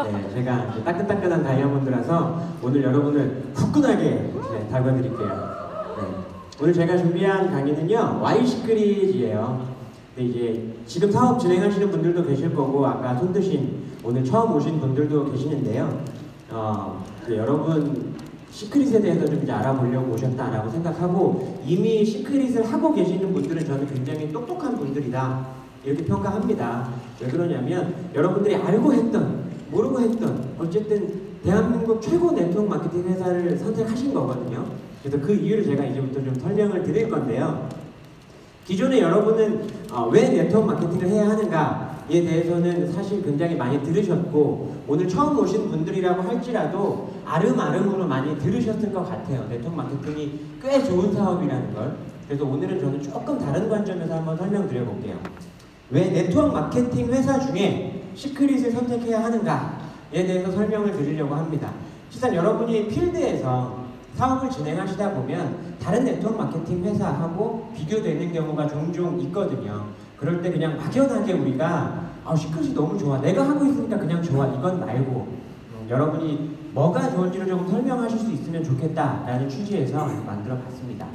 네, 제가 이제 따끈따끈한 다이아몬드라서 오늘 여러분을 후끈하게 다뤄드릴게요. 네. 오늘 제가 준비한 강의는요, Y 시크릿이에요. 근데 이제 지금 사업 진행하시는 분들도 계실 거고, 아까 손 드신 오늘 처음 오신 분들도 계시는데요. 여러분 시크릿에 대해서 좀 이제 알아보려고 오셨다라고 생각하고, 이미 시크릿을 하고 계시는 분들은 저는 굉장히 똑똑한 분들이다 이렇게 평가합니다. 왜 그러냐면 여러분들이 알고 했던 모르고 했던 어쨌든 대한민국 최고 네트워크 마케팅 회사를 선택하신 거거든요. 그래서 그 이유를 제가 이제부터 좀 설명을 드릴 건데요. 기존에 여러분은 왜 네트워크 마케팅을 해야 하는가에 대해서는 사실 굉장히 많이 들으셨고, 오늘 처음 오신 분들이라고 할지라도 아름아름으로 많이 들으셨을 것 같아요. 네트워크 마케팅이 꽤 좋은 사업이라는 걸. 그래서 오늘은 저는 조금 다른 관점에서 한번 설명드려 볼게요. 왜 네트워크 마케팅 회사 중에 시크릿을 선택해야 하는가에 대해서 설명을 드리려고 합니다. 실상 여러분이 필드에서 사업을 진행하시다 보면 다른 네트워크 마케팅 회사하고 비교되는 경우가 종종 있거든요. 그럴 때 그냥 막연하게 우리가 시크릿이 너무 좋아, 내가 하고 있으니까 그냥 좋아, 이건 말고 여러분이 뭐가 좋은지를 조금 설명하실 수 있으면 좋겠다라는 취지에서 만들어 봤습니다.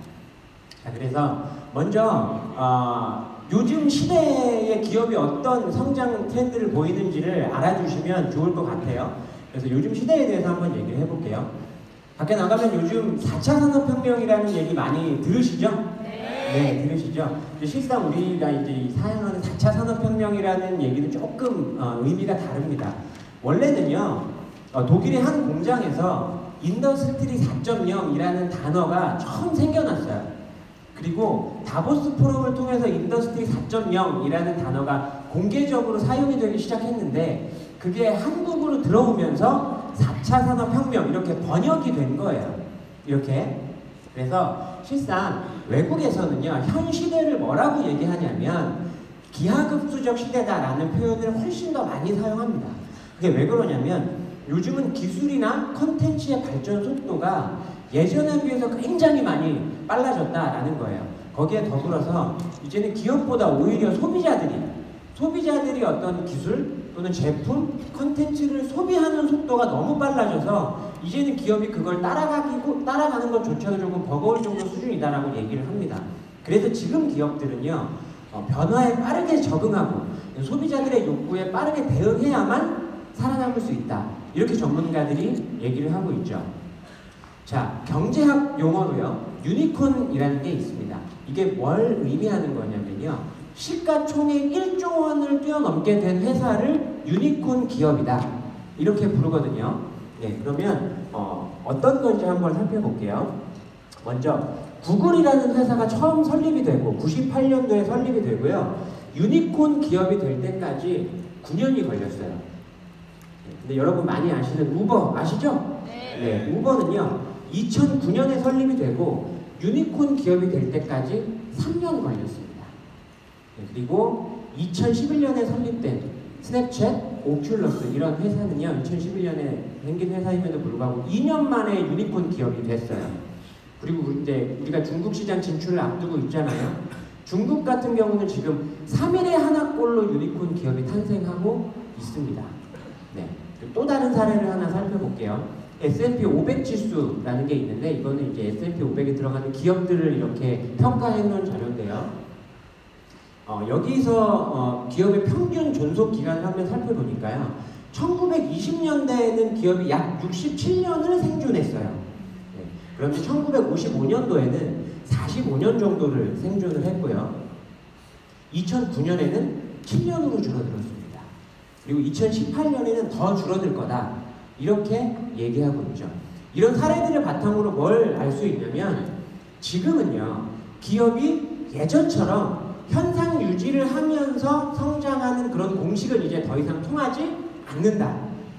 자, 그래서 먼저 요즘 시대의 기업이 어떤 성장 트렌드를 보이는지를 알아주시면 좋을 것 같아요. 그래서 요즘 시대에 대해서 한번 얘기를 해볼게요. 밖에 나가면 요즘 4차 산업혁명이라는 얘기 많이 들으시죠? 네, 들으시죠? 실상 우리가 이제 사용하는 4차 산업혁명이라는 얘기는 조금 의미가 다릅니다. 원래는요, 독일의 한 공장에서 인더스트리 4.0이라는 단어가 처음 생겨났어요. 그리고 다보스 포럼을 통해서 인더스트리 4.0이라는 단어가 공개적으로 사용이 되기 시작했는데, 그게 한국으로 들어오면서 4차 산업혁명 이렇게 번역이 된 거예요. 이렇게. 그래서 실상 외국에서는요, 현 시대를 뭐라고 얘기하냐면 기하급수적 시대다라는 표현을 훨씬 더 많이 사용합니다. 그게 왜 그러냐면 요즘은 기술이나 컨텐츠의 발전 속도가 예전에 비해서 굉장히 많이 빨라졌다라는 거예요. 거기에 더불어서 이제는 기업보다 오히려 소비자들이 어떤 기술 또는 제품, 컨텐츠를 소비하는 속도가 너무 빨라져서 이제는 기업이 그걸 따라가는 것조차도 조금 버거울 정도 수준이다라고 얘기를 합니다. 그래서 지금 기업들은요, 변화에 빠르게 적응하고 소비자들의 욕구에 빠르게 대응해야만 살아남을 수 있다, 이렇게 전문가들이 얘기를 하고 있죠. 자, 경제학 용어로요, 유니콘이라는 게 있습니다. 이게 뭘 의미하는 거냐면요, 시가총액 1조 원을 뛰어넘게 된 회사를 유니콘 기업이다, 이렇게 부르거든요. 네, 그러면 어떤 건지 한번 살펴볼게요. 먼저 구글이라는 회사가 처음 설립이 되고 98년도에 설립이 되고요, 유니콘 기업이 될 때까지 9년이 걸렸어요. 네, 근데 여러분 많이 아시는 우버 아시죠? 네, 우버는요 2009년에 설립이 되고 유니콘 기업이 될 때까지 3년 걸렸습니다. 네, 그리고 2011년에 설립된 스냅챗, 오큘러스 이런 회사는요 2011년에 생긴 회사임에도 불구하고 2년 만에 유니콘 기업이 됐어요. 그리고 이제 우리가 중국 시장 진출을 앞두고 있잖아요. 중국 같은 경우는 지금 3일에 하나꼴로 유니콘 기업이 탄생하고 있습니다. 네, 또 다른 사례를 하나 살펴볼게요. S&P 500 지수라는 게 있는데, 이거는 이제 S&P 500에 들어가는 기업들을 이렇게 평가해 놓은 자료인데요. 여기서 기업의 평균 존속 기간을 한번 살펴보니까요, 1920년대에는 기업이 약 67년을 생존했어요. 네, 그런데 1955년도에는 45년 정도를 생존을 했고요, 2009년에는 7년으로 줄어들었습니다. 그리고 2018년에는 더 줄어들 거다, 이렇게 얘기하고 있죠. 이런 사례들을 바탕으로 뭘 알 수 있냐면, 지금은요 기업이 예전처럼 현상 유지를 하면서 성장하는 그런 공식은 이제 더 이상 통하지 않는다.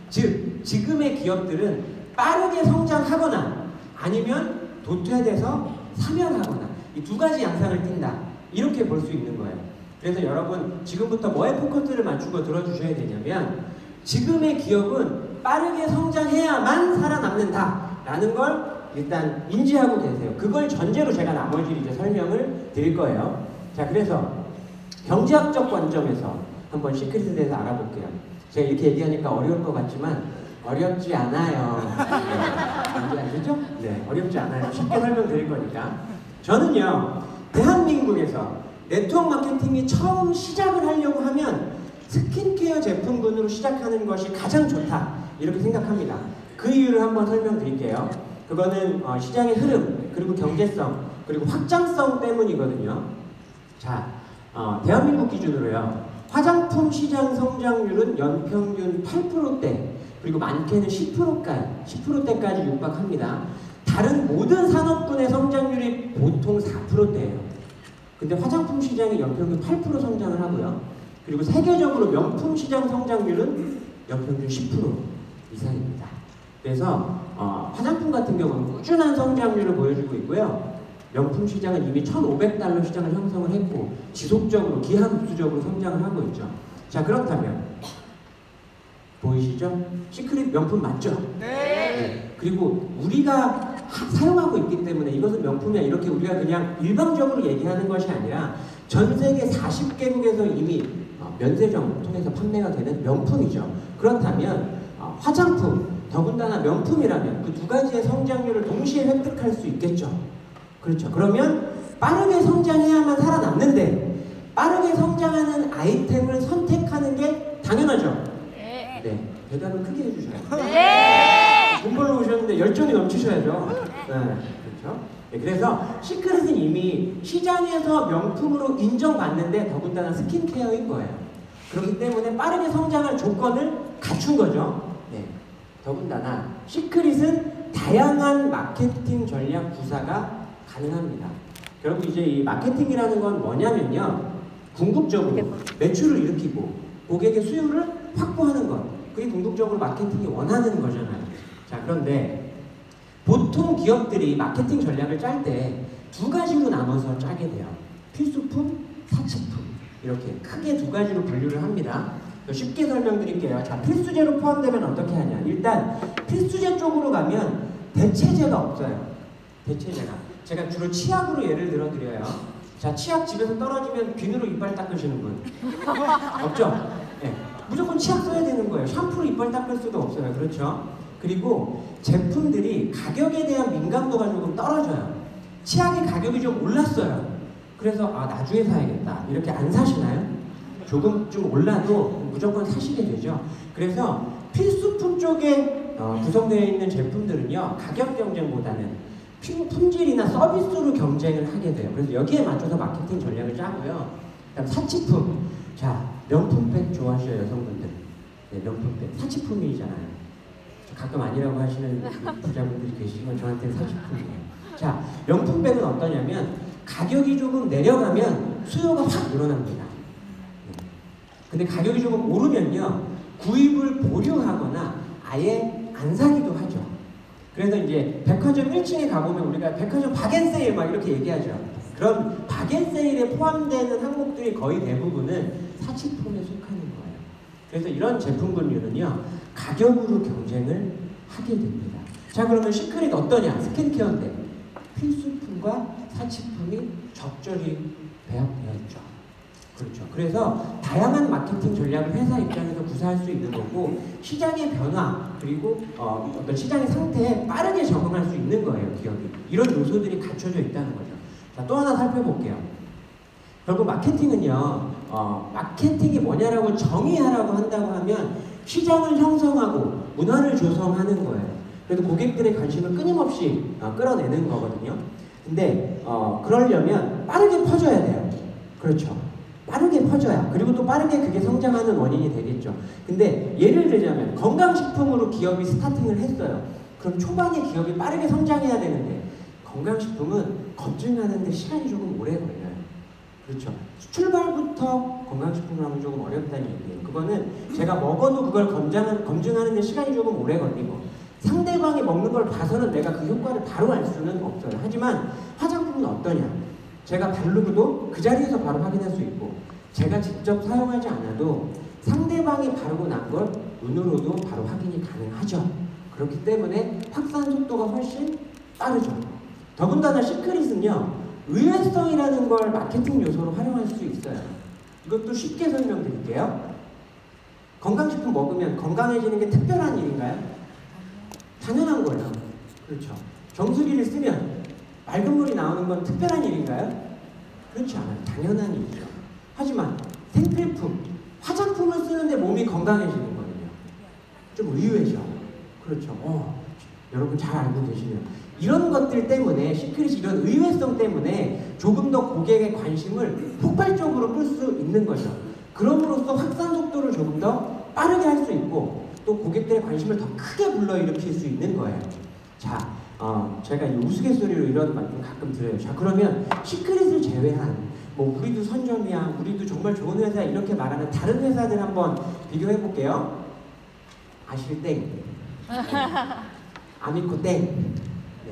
즉 지금의 기업들은 빠르게 성장하거나 아니면 도태돼서 사면하거나, 이 두 가지 양상을 띈다, 이렇게 볼 수 있는 거예요. 그래서 여러분 지금부터 뭐에 포커스를 맞추고 들어주셔야 되냐면, 지금의 기업은 빠르게 성장해야만 살아남는다 라는 걸 일단 인지하고 계세요. 그걸 전제로 제가 나머지 이제 설명을 드릴 거예요. 자, 그래서 경제학적 관점에서 한번 시크릿에 대해서 알아볼게요. 제가 이렇게 얘기하니까 어려울 것 같지만 어렵지 않아요. 뭔지 아시죠? 네, 어렵지 않아요. 쉽게 설명드릴 거니까. 저는요, 대한민국에서 네트워크 마케팅이 처음 시작을 하려고 하면 스킨케어 제품군으로 시작하는 것이 가장 좋다, 이렇게 생각합니다. 그 이유를 한번 설명드릴게요. 그거는 시장의 흐름, 그리고 경제성, 그리고 확장성 때문이거든요. 자, 대한민국 기준으로요, 화장품 시장 성장률은 연평균 8%대, 그리고 많게는 10%대까지 육박합니다. 다른 모든 산업군의 성장률이 보통 4%대예요. 근데 화장품 시장이 연평균 8% 성장을 하고요. 그리고 세계적으로 명품 시장 성장률은 연평균 10% 이상입니다. 그래서 화장품 같은 경우는 꾸준한 성장률을 보여주고 있고요. 명품 시장은 이미 1,500달러 시장을 형성을 했고 지속적으로 기하급수적으로 성장을 하고 있죠. 자, 그렇다면 보이시죠? 시크릿 명품 맞죠? 네. 그리고 우리가 사용하고 있기 때문에 이것은 명품이야, 이렇게 우리가 그냥 일방적으로 얘기하는 것이 아니라 전 세계 40개국에서 이미 면세점 통해서 판매가 되는 명품이죠. 그렇다면 화장품, 더군다나 명품이라면 그 두 가지의 성장률을 동시에 획득할 수 있겠죠. 그렇죠. 그러면 빠르게 성장해야만 살아남는데 빠르게 성장하는 아이템을 선택하는 게 당연하죠. 네. 대답을 크게 해주셔야죠. 네. 돈 벌러 오셨는데 열정이 넘치셔야죠. 네. 그렇죠. 네, 그래서 시크릿은 이미 시장에서 명품으로 인정받는데 더군다나 스킨케어인 거예요. 그렇기 때문에 빠르게 성장할 조건을 갖춘 거죠. 네. 더군다나 시크릿은 다양한 마케팅 전략 구사가 가능합니다. 결국 이제 이 마케팅이라는 건 뭐냐면요, 궁극적으로 매출을 일으키고 고객의 수요를 확보하는 것, 그게 궁극적으로 마케팅이 원하는 거잖아요. 자, 그런데 보통 기업들이 마케팅 전략을 짤 때 두 가지로 나눠서 짜게 돼요. 필수품, 사치품, 이렇게 크게 두 가지로 분류를 합니다. 쉽게 설명드릴게요. 자, 필수제로 포함되면 어떻게 하냐. 일단 필수제 쪽으로 가면 대체제가 없어요. 대체제가. 제가 주로 치약으로 예를 들어드려요. 자, 치약 집에서 떨어지면 비누로 이빨 닦으시는 분 없죠? 네. 무조건 치약 써야 되는 거예요. 샴푸로 이빨 닦을 수도 없어요. 그렇죠? 그리고 제품들이 가격에 대한 민감도가 조금 떨어져요. 치약의 가격이 좀 올랐어요. 그래서 나중에 사야겠다, 이렇게 안 사시나요? 조금 좀 올라도 무조건 사시게 되죠. 그래서 필수품 쪽에 구성되어 있는 제품들은요, 가격 경쟁보다는 품질이나 서비스로 경쟁을 하게 돼요. 그래서 여기에 맞춰서 마케팅 전략을 짜고요. 그다음 사치품. 자, 명품백 좋아하셔요, 여성분들. 네, 명품백. 사치품이잖아요. 가끔 아니라고 하시는 부자분들이 계시지만 저한테는 사치품이에요. 자, 명품백은 어떠냐면 가격이 조금 내려가면 수요가 확 늘어납니다. 근데 가격이 조금 오르면요, 구입을 보류하거나 아예 안 사기도 하죠. 그래서 이제 백화점 1층에 가보면 우리가 백화점 박앤세일 막 이렇게 얘기하죠. 그런 박앤세일에 포함되는 항목들이 거의 대부분은 사치품에 속하는 거예요. 그래서 이런 제품군류는요, 가격으로 경쟁을 하게 됩니다. 자, 그러면 시크릿 어떠냐? 스킨케어인데 필수품과 사치품이 적절히 배합되어 있죠. 그렇죠. 그래서 다양한 마케팅 전략을 회사 입장에서 구사할 수 있는 거고, 시장의 변화, 그리고 어떤 시장의 상태에 빠르게 적응할 수 있는 거예요, 기업이. 이런 요소들이 갖춰져 있다는 거죠. 자, 또 하나 살펴볼게요. 결국 마케팅은요, 마케팅이 뭐냐라고 정의하라고 한다고 하면 시장을 형성하고 문화를 조성하는 거예요. 그래서 고객들의 관심을 끊임없이 끌어내는 거거든요. 근데 그러려면 빠르게 퍼져야 돼요. 그렇죠. 빠르게 퍼져야, 그리고 또 빠르게 그게 성장하는 원인이 되겠죠. 근데 예를 들자면 건강식품으로 기업이 스타팅을 했어요. 그럼 초반에 기업이 빠르게 성장해야 되는데 건강식품은 검증하는데 시간이 조금 오래 걸려요. 그렇죠. 출발부터 건강식품을 하면 조금 어렵다는 얘기예요. 그거는 제가 먹어도 그걸 검증하는데 시간이 조금 오래 걸리고, 상대방이 먹는 걸 봐서는 내가 그 효과를 바로 알 수는 없어요. 하지만 화장품은 어떠냐? 제가 바르고도 그 자리에서 바로 확인할 수 있고, 제가 직접 사용하지 않아도 상대방이 바르고 난 걸 눈으로도 바로 확인이 가능하죠. 그렇기 때문에 확산 속도가 훨씬 빠르죠. 더군다나 시크릿은요, 의외성이라는 걸 마케팅 요소로 활용할 수 있어요. 이것도 쉽게 설명드릴게요. 건강식품 먹으면 건강해지는 게 특별한 일인가요? 당연한 거예요. 그렇죠. 정수기를 쓰면 맑은 물이 나오는 건 특별한 일인가요? 그렇지 않아요. 당연한 일이죠. 하지만 생필품, 화장품을 쓰는데 몸이 건강해지는 거는요. 좀 의외죠. 그렇죠. 여러분 잘 알고 계시네요. 이런 것들 때문에 시크릿이 이런 의외성 때문에 조금 더 고객의 관심을 폭발적으로 끌 수 있는 거죠. 그럼으로써 확산 속도를 조금 더 빠르게 할 수 있고 또 고객들의 관심을 더 크게 불러일으킬 수 있는 거예요. 자, 제가 이 우스갯소리로 이런 말 좀 가끔 들어요. 자, 그러면 시크릿을 제외한 뭐 우리도 선점이야, 우리도 정말 좋은 회사 이렇게 말하는 다른 회사들 한번 비교해 볼게요. 아실 땡, 아미코 땡, 네,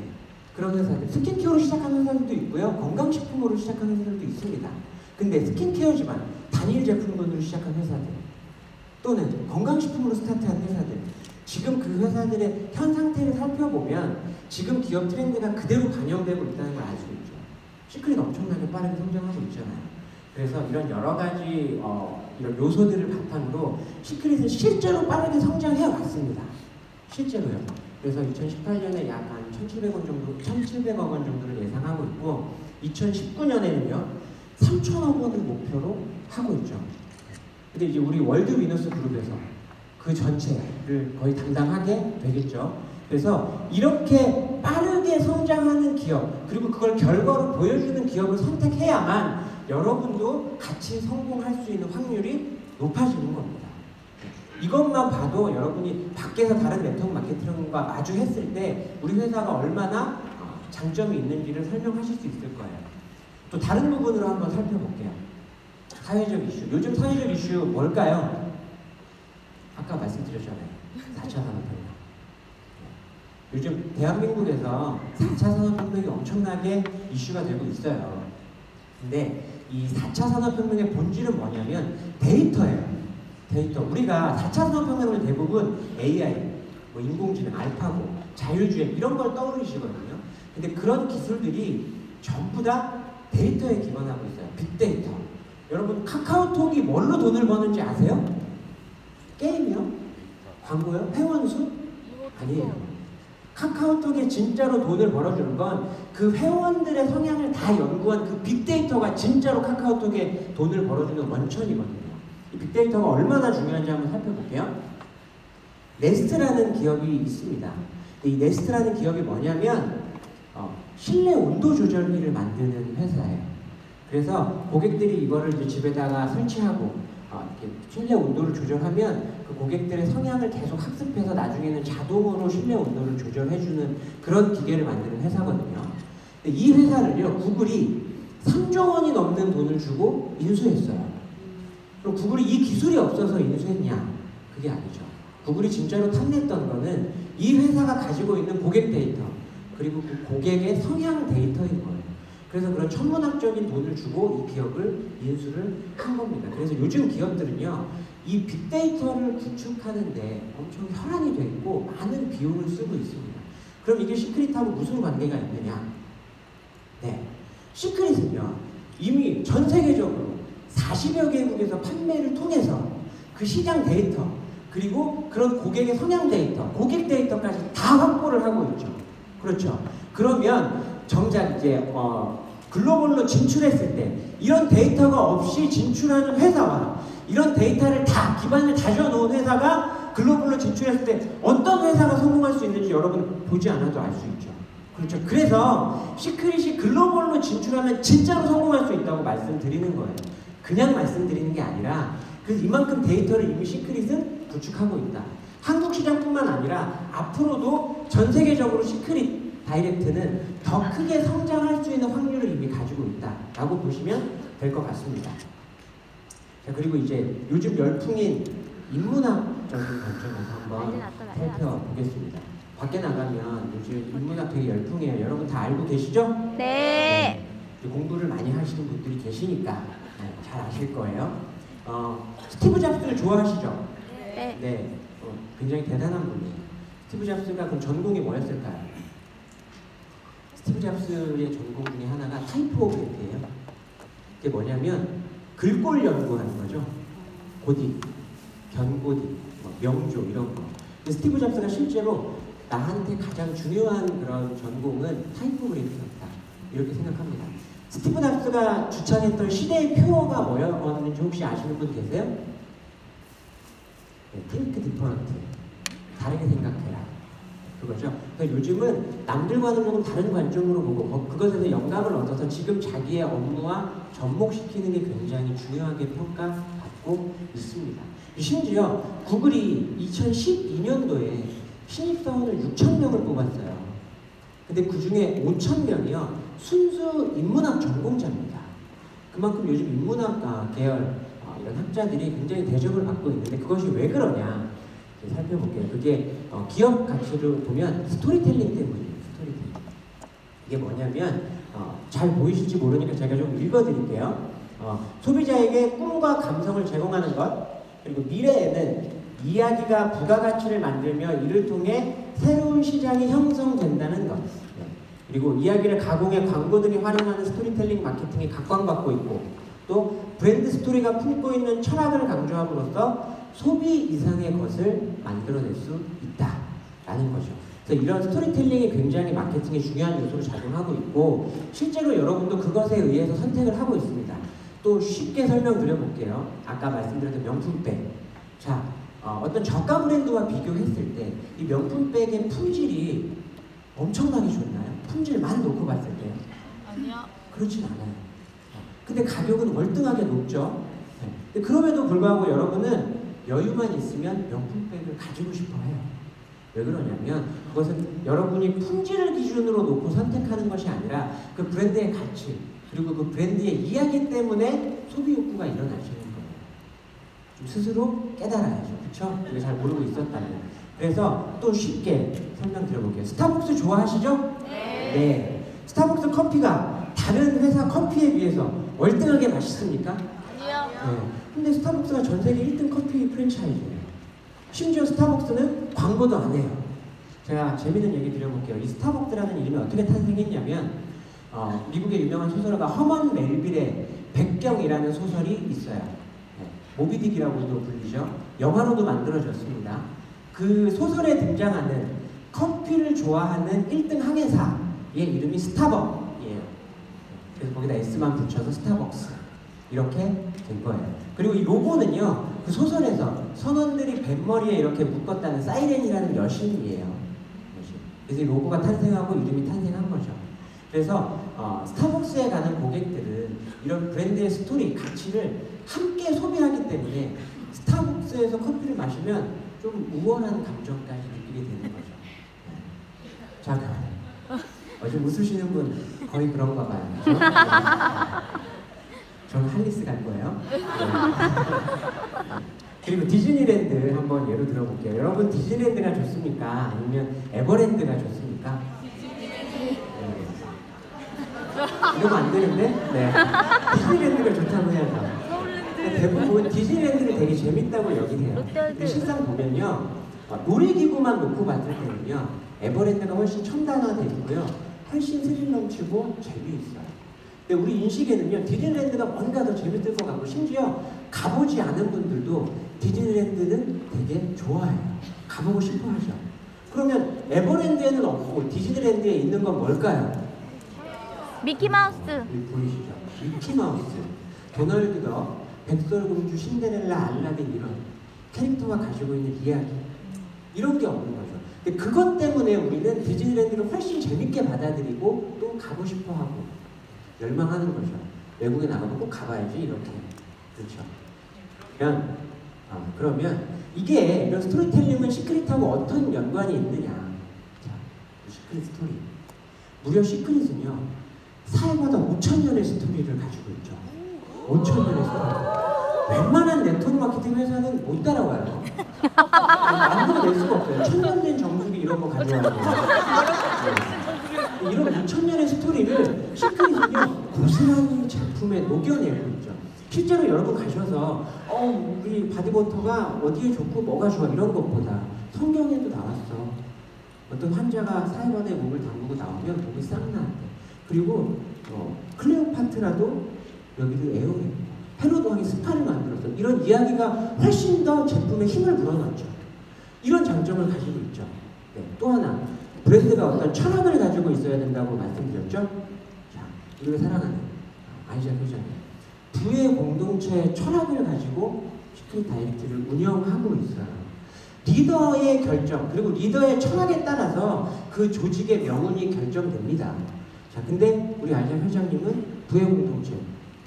그런 회사들. 스킨케어로 시작하는 회사들도 있고요, 건강식품으로 시작하는 회사들도 있습니다. 근데 스킨케어지만 단일 제품군으로 시작한 회사들 또는 건강식품으로 스타트한 회사들, 지금 그 회사들의 현 상태를 살펴보면 지금 기업 트렌드가 그대로 반영되고 있다는 걸 알 수 있죠. 시크릿 엄청나게 빠르게 성장하고 있잖아요. 그래서 이런 여러 가지 이런 요소들을 바탕으로 시크릿은 실제로 빠르게 성장해 왔습니다. 실제로요. 그래서 2018년에 약 한 1,700억 원 정도를 예상하고 있고 2019년에는요 3,000억 원을 목표로 하고 있죠. 근데 이제 우리 월드 위너스 그룹에서 그 전체를 거의 담당하게 되겠죠. 그래서 이렇게 빠르게 성장하는 기업, 그리고 그걸 결과로 보여주는 기업을 선택해야만 여러분도 같이 성공할 수 있는 확률이 높아지는 겁니다. 이것만 봐도 여러분이 밖에서 다른 네트워크 마케팅과 마주했을 때 우리 회사가 얼마나 장점이 있는지를 설명하실 수 있을 거예요. 또 다른 부분으로 한번 살펴볼게요. 사회적 이슈. 요즘 사회적 이슈 뭘까요? 아까 말씀드렸잖아요. 4차 산업혁명. 요즘 대한민국에서 4차 산업혁명이 엄청나게 이슈가 되고 있어요. 근데 이 4차 산업혁명의 본질은 뭐냐면 데이터예요. 데이터. 우리가 4차 산업혁명을 대부분 AI, 뭐 인공지능, 알파고, 자율주행 이런 걸 떠올리시거든요. 근데 그런 기술들이 전부 다 데이터에 기반하고 있어요. 빅데이터. 여러분 카카오톡이 뭘로 돈을 버는지 아세요? 게임이요? 광고요? 회원수? 아니에요. 카카오톡에 진짜로 돈을 벌어주는 건 그 회원들의 성향을 다 연구한 그 빅데이터가 진짜로 카카오톡에 돈을 벌어주는 원천이거든요. 이 빅데이터가 얼마나 중요한지 한번 살펴볼게요. 네스트라는 기업이 있습니다. 이 네스트라는 기업이 뭐냐면 실내 온도 조절기를 만드는 회사예요. 그래서 고객들이 이거를 이제 집에다가 설치하고 이렇게 실내 온도를 조절하면 그 고객들의 성향을 계속 학습해서 나중에는 자동으로 실내 온도를 조절해주는 그런 기계를 만드는 회사거든요. 근데 이 회사를요, 구글이 3조 원이 넘는 돈을 주고 인수했어요. 그럼 구글이 이 기술이 없어서 인수했냐? 그게 아니죠. 구글이 진짜로 탐냈던 거는 이 회사가 가지고 있는 고객 데이터, 그리고 그 고객의 성향 데이터인 거예요. 그래서 그런 천문학적인 돈을 주고 이 기업을 인수를 한 겁니다. 그래서 요즘 기업들은요, 이 빅데이터를 구축하는데 엄청 혈안이 돼 있고 많은 비용을 쓰고 있습니다. 그럼 이게 시크릿하고 무슨 관계가 있느냐? 네, 시크릿은요, 이미 전 세계적으로 40여 개국에서 판매를 통해서 그 시장 데이터, 그리고 그런 고객의 성향 데이터, 고객 데이터까지 다 확보를 하고 있죠. 그렇죠. 그러면 정작 이제 글로벌로 진출했을 때 이런 데이터가 없이 진출하는 회사와 이런 데이터를 다 기반을 다져놓은 회사가 글로벌로 진출했을 때 어떤 회사가 성공할 수 있는지 여러분 보지 않아도 알 수 있죠. 그렇죠. 그래서 시크릿이 글로벌로 진출하면 진짜로 성공할 수 있다고 말씀드리는 거예요. 그냥 말씀드리는 게 아니라 그래서 이만큼 데이터를 이미 시크릿은 구축하고 있다. 한국 시장뿐만 아니라 앞으로도 전 세계적으로 시크릿 다이렉트는 더 크게 성장할 수 있는 확률을 이미 가지고 있다라고 보시면 될 것 같습니다. 자, 그리고 이제 요즘 열풍인 인문학적인 관점에서 한번 살펴보겠습니다. 밖에 나가면 요즘 인문학 되게 열풍이에요. 여러분 다 알고 계시죠? 네. 공부를 많이 하시는 분들이 계시니까 잘 아실 거예요. 스티브 잡스를 좋아하시죠? 네. 네. 굉장히 대단한 분이에요. 스티브 잡스가 그럼 전공이 뭐였을까요? 스티브 잡스의 전공 중에 하나가 타이포그래피예요. 그게 뭐냐면 글꼴 연구하는 거죠. 고딕. 견고디, 명조 이런 거. 근데 스티브 잡스가 실제로 나한테 가장 중요한 그런 전공은 타이포그래피였다 이렇게 생각합니다. 스티브 잡스가 주창했던 시대의 표어가 뭐였는지 혹시 아시는 분 계세요? 네, think different. 다르게 생각해라. 그거죠. 그러니까 요즘은 남들과는 조금 다른 관점으로 보고 그것에서 영감을 얻어서 지금 자기의 업무와 접목시키는 게 굉장히 중요하게 평가받고 있습니다. 심지어 구글이 2012년도에 신입사원을 6,000명을 뽑았어요. 근데 그 중에 5,000명이요 순수 인문학 전공자입니다. 그만큼 요즘 인문학과 계열 이런 학자들이 굉장히 대접을 받고 있는데 그것이 왜 그러냐 살펴볼게요. 그게 기업 가치를 보면 스토리텔링 때문이에요. 스토리텔링. 이게 뭐냐면 잘 보이실지 모르니까 제가 좀 읽어드릴게요. 소비자에게 꿈과 감성을 제공하는 것, 그리고 미래에는 이야기가 부가가치를 만들며 이를 통해 새로운 시장이 형성된다는 것. 그리고 이야기를 가공해 광고들이 활용하는 스토리텔링 마케팅이 각광받고 있고, 또 브랜드 스토리가 품고 있는 철학을 강조함으로써 소비 이상의 것을 만들어낼 수 있다라는 거죠. 그래서 이런 스토리텔링이 굉장히 마케팅에 중요한 요소로 작용하고 있고 실제로 여러분도 그것에 의해서 선택을 하고 있습니다. 또 쉽게 설명드려볼게요. 아까 말씀드렸던 명품백. 자, 어떤 저가 브랜드와 비교했을 때 이 명품백의 품질이 엄청나게 좋나요? 품질만 놓고 봤을 때요? 아니요. 그렇진 않아요. 근데 가격은 월등하게 높죠. 근데 그럼에도 불구하고 여러분은 여유만 있으면 명품백을 가지고 싶어 해요. 왜 그러냐면 그것은 여러분이 품질을 기준으로 놓고 선택하는 것이 아니라 그 브랜드의 가치 그리고 그 브랜드의 이야기 때문에 소비 욕구가 일어나시는 거예요. 좀 스스로 깨달아야죠. 그렇죠? 그게 잘 모르고 있었다면. 그래서 또 쉽게 설명드려볼게요. 스타벅스 좋아하시죠? 네. 스타벅스 커피가 다른 회사 커피에 비해서 월등하게 맛있습니까? 아니요. 네. 근데 스타벅스가 전 세계 1등 커피 프랜차이즈예요. 심지어 스타벅스는 광고도 안 해요. 제가 재밌는 얘기 드려볼게요. 이 스타벅스라는 이름이 어떻게 탄생했냐면 미국의 유명한 소설가 허먼 멜빌의 백경이라는 소설이 있어요. 네. 모비딕이라고도 불리죠. 영화로도 만들어졌습니다. 그 소설에 등장하는 커피를 좋아하는 1등 항해사의 이름이 스타벅이에요. 그래서 거기다 S만 붙여서 스타벅스 이렇게 된 거예요. 그리고 이 로고는요, 그 소설에서 선원들이 뱃머리에 이렇게 묶었다는 사이렌이라는 여신이에요. 그래서 이 로고가 탄생하고 이름이 탄생한 거죠. 그래서 스타벅스에 가는 고객들은 이런 브랜드의 스토리, 가치를 함께 소비하기 때문에 스타벅스에서 커피를 마시면 좀 우월한 감정까지 느끼게 되는 거죠. 자, 좀 웃으시는 분 거의 그런가 봐요. 그렇죠? 저는 할리스 갈 거예요. 네. 그리고 디즈니랜드 한번 예로 들어볼게요. 여러분 디즈니랜드가 좋습니까? 아니면 에버랜드가 좋습니까? 네. 이러면 안 되는데? 네. 디즈니랜드가 좋다고 해야죠. 대부분 디즈니랜드를 되게 재밌다고 여기세요. 근데 실상 보면요, 놀이기구만 놓고 봤을 때는요, 에버랜드가 훨씬 첨단화되어 있고요, 훨씬 스릴 넘치고 재미있어요. 근데 우리 인식에는요, 디즈니랜드가 뭔가 더 재밌을 것 같고, 심지어 가보지 않은 분들도 디즈니랜드는 되게 좋아해요. 가보고 싶어 하죠. 그러면 에버랜드에는 없고 디즈니랜드에 있는 건 뭘까요? 미키마우스. 보이시죠? 미키마우스, 도널드 덕, 백설공주, 신데렐라, 알라딘 이런 캐릭터가 가지고 있는 이야기 이런 게 없는 거죠. 근데 그것 때문에 우리는 디즈니랜드를 훨씬 재밌게 받아들이고 또 가고 싶어 하고 열망하는 거죠. 외국에 나가면 꼭 가봐야지 이렇게. 그렇죠. 그러면 이게 이런 스토리텔링은 시크릿하고 어떤 연관이 있느냐. 자, 시크릿 스토리. 무려 시크릿은요, 사회마다 5,000년의 스토리를 가지고 있죠. 5,000년의 스토리. 웬만한 네트워크 마케팅 회사는 못 따라와요. 만들어낼 수가 없어요. 1,000년 된 정수기 이런 거 가져와요. 네. 이런 5,000년의 스토리를 시크릿은요, 고스란히 작품에 녹여내고 있죠. 실제로 여러분 가셔서 우리 바디버터가 어디에 좋고 뭐가 좋아 이런 것보다 성경에도 나왔어. 어떤 환자가 사해반에 몸을 담그고 나오면 몸이 싹 나한대. 그리고 클레오파트라도 여기를 애용했고 페로도항이 스파를 만들었어. 이런 이야기가 훨씬 더 제품에 힘을 불어넣죠. 이런 장점을 가지고 있죠. 네, 또 하나 브랜드가 어떤 철학을 가지고 있어야 된다고 말씀드렸죠. 자, 우리가 사랑하는 아이자 회장님, 부의 공동체의 철학을 가지고 시크릿 다이렉트를 운영하고 있어요. 리더의 결정 그리고 리더의 철학에 따라서 그 조직의 명운이 결정됩니다. 자, 근데 우리 아이자 회장님은 부의 공동체,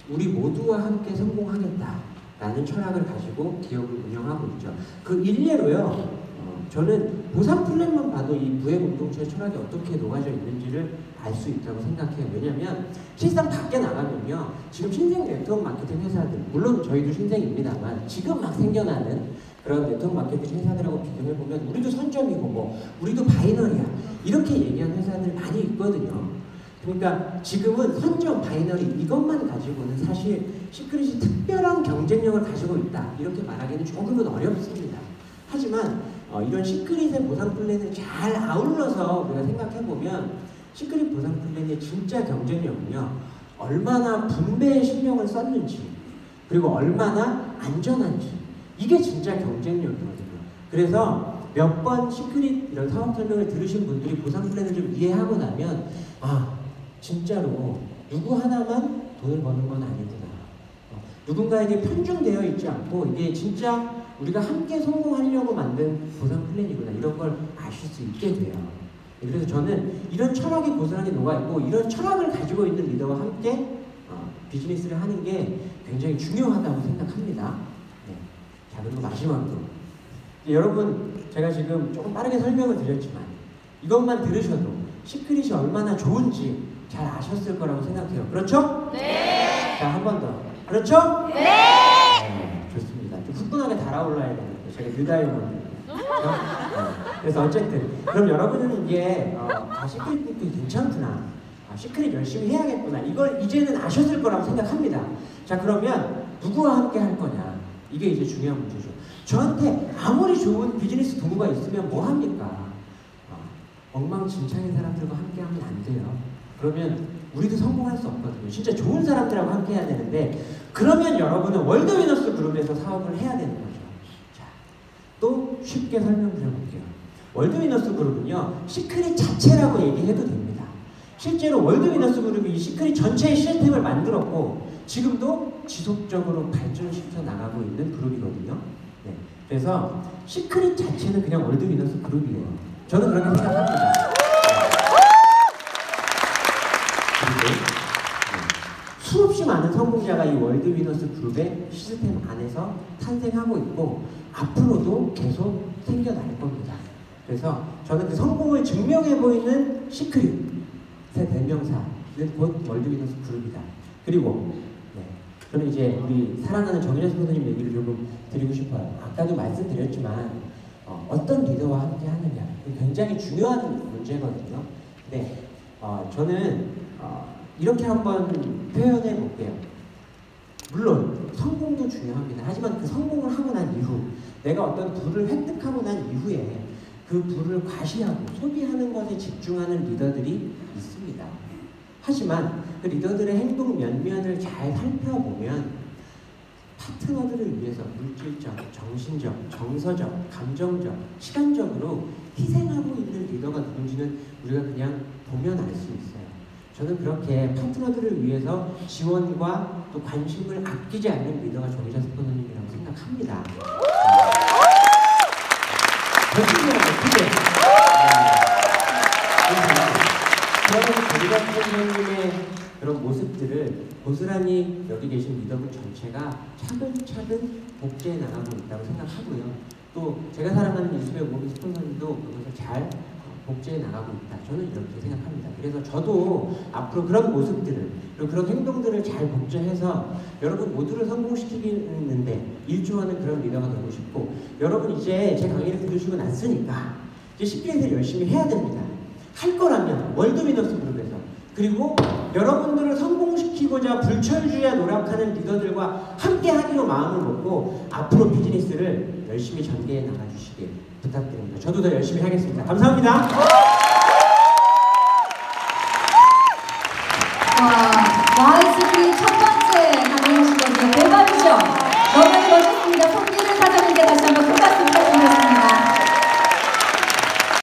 우리 모두와 함께 성공하겠다라는 철학을 가지고 기업을 운영하고 있죠. 그 일례로요. 저는 보상 플랜만 봐도 이 부의 공동체 철학이 어떻게 녹아져 있는지를 알 수 있다고 생각해요. 왜냐하면 실상 밖에 나가면요, 지금 신생 네트워크 마케팅 회사들, 물론 저희도 신생입니다만 지금 막 생겨나는 그런 네트워크 마케팅 회사들하고 비교해 보면 우리도 선점이고 뭐 우리도 바이너리야 이렇게 얘기하는 회사들 많이 있거든요. 그러니까 지금은 선점, 바이너리 이것만 가지고는 사실 시크릿이 특별한 경쟁력을 가지고 있다 이렇게 말하기는 조금은 어렵습니다. 하지만 이런 시크릿의 보상 플랜을 잘 아울러서 우리가 생각해보면 시크릿 보상 플랜의 진짜 경쟁력은요, 얼마나 분배의 신경을 썼는지 그리고 얼마나 안전한지, 이게 진짜 경쟁력이거든요. 그래서 몇 번 시크릿 이런 사업 설명을 들으신 분들이 보상 플랜을 좀 이해하고 나면 진짜로 누구 하나만 돈을 버는 건 아니구나. 누군가에게 편중되어 있지 않고 이게 진짜 우리가 함께 성공하려고 만든 보상 플랜이구나, 이런 걸 아실 수 있게 돼요. 그래서 저는 이런 철학이 고스란히 녹아있고 이런 철학을 가지고 있는 리더와 함께 비즈니스를 하는 게 굉장히 중요하다고 생각합니다. 네. 자, 그리고 마지막으로 여러분, 제가 지금 조금 빠르게 설명을 드렸지만 이것만 들으셔도 시크릿이 얼마나 좋은지 잘 아셨을 거라고 생각해요. 그렇죠? 네. 자, 한 번 더. 그렇죠? 네. 좋습니다. 좀 후끈하게 달아올라야 되는데 제가 유다이몬드. 그래서 어쨌든 그럼 여러분은 이게 시크릿 북도 괜찮구나, 시크릿 열심히 해야겠구나, 이걸 이제는 아셨을 거라고 생각합니다. 자, 그러면 누구와 함께 할 거냐, 이게 이제 중요한 문제죠. 저한테 아무리 좋은 비즈니스 도구가 있으면 뭐 합니까? 엉망진창인 사람들과 함께 하면 안 돼요. 그러면 우리도 성공할 수 없거든요. 진짜 좋은 사람들하고 함께 해야 되는데, 그러면 여러분은 월드위너스 그룹에서 사업을 해야 되는 거죠. 자, 또 쉽게 설명드려볼게요. 월드위너스 그룹은요, 시크릿 자체라고 얘기해도 됩니다. 실제로 월드위너스 그룹이 이 시크릿 전체의 시스템을 만들었고 지금도 지속적으로 발전시켜 나가고 있는 그룹이거든요. 네, 그래서 시크릿 자체는 그냥 월드위너스 그룹이에요. 저는 그렇게 생각합니다. 수없이 많은 성공자가 이 월드위너스 그룹의 시스템 안에서 탄생하고 있고 앞으로도 계속 생겨날 겁니다. 그래서 저는 그 성공을 증명해 보이는 시크릿의 대명사는 곧 월드위너스 그룹이다. 그리고 저는 이제 우리 사랑하는 정인혜 선생님 얘기를 조금 드리고 싶어요. 아까도 말씀드렸지만 어떤 리더와 함께 하느냐, 굉장히 중요한 문제거든요. 근데 저는 이렇게 한번 표현해 볼게요. 물론 성공도 중요합니다. 하지만 그 성공을 하고 난 이후, 내가 어떤 부를 획득하고 난 이후에 그 부를 과시하고 소비하는 것에 집중하는 리더들이 있습니다. 하지만 그 리더들의 행동 면면을 잘 살펴보면 파트너들을 위해서 물질적, 정신적, 정서적, 감정적, 시간적으로 희생하고 있는 리더가 누군지는 우리가 그냥 보면 알 수 있어요. 저는 그렇게 파트너들을 위해서 지원과 또 관심을 아끼지 않는 리더가 정의자 스포너님이라고 생각합니다. 그래서 정의자 스포너님의 그런 모습들을 고스란히 여기 계신 리더분 전체가 차근차근 복제해 나가고 있다고 생각하고요. 또 제가 사랑하는 이수배 모기 스포너님도 그것을 잘 복제해 나가고 있다. 저는 이렇게 생각합니다. 그래서 저도 앞으로 그런 모습들을, 그리고 그런 행동들을 잘 복제해서 여러분 모두를 성공시키는데 일조하는 그런 리더가 되고 싶고, 여러분 이제 제 강의를 들으시고 났으니까 이제 시크릿을 열심히 해야 됩니다. 할 거라면 월드위너스 그룹에서, 그리고 여러분들을 성공시키고자 불철주야 노력하는 리더들과 함께 하기로 마음을 먹고 앞으로 비즈니스를 열심히 전개해 나가주시길 부탁드립니다. 저도 더 열심히 하겠습니다. 감사합니다. 와, 와이스크림 첫 번째 강의하시거든요. 다시 한번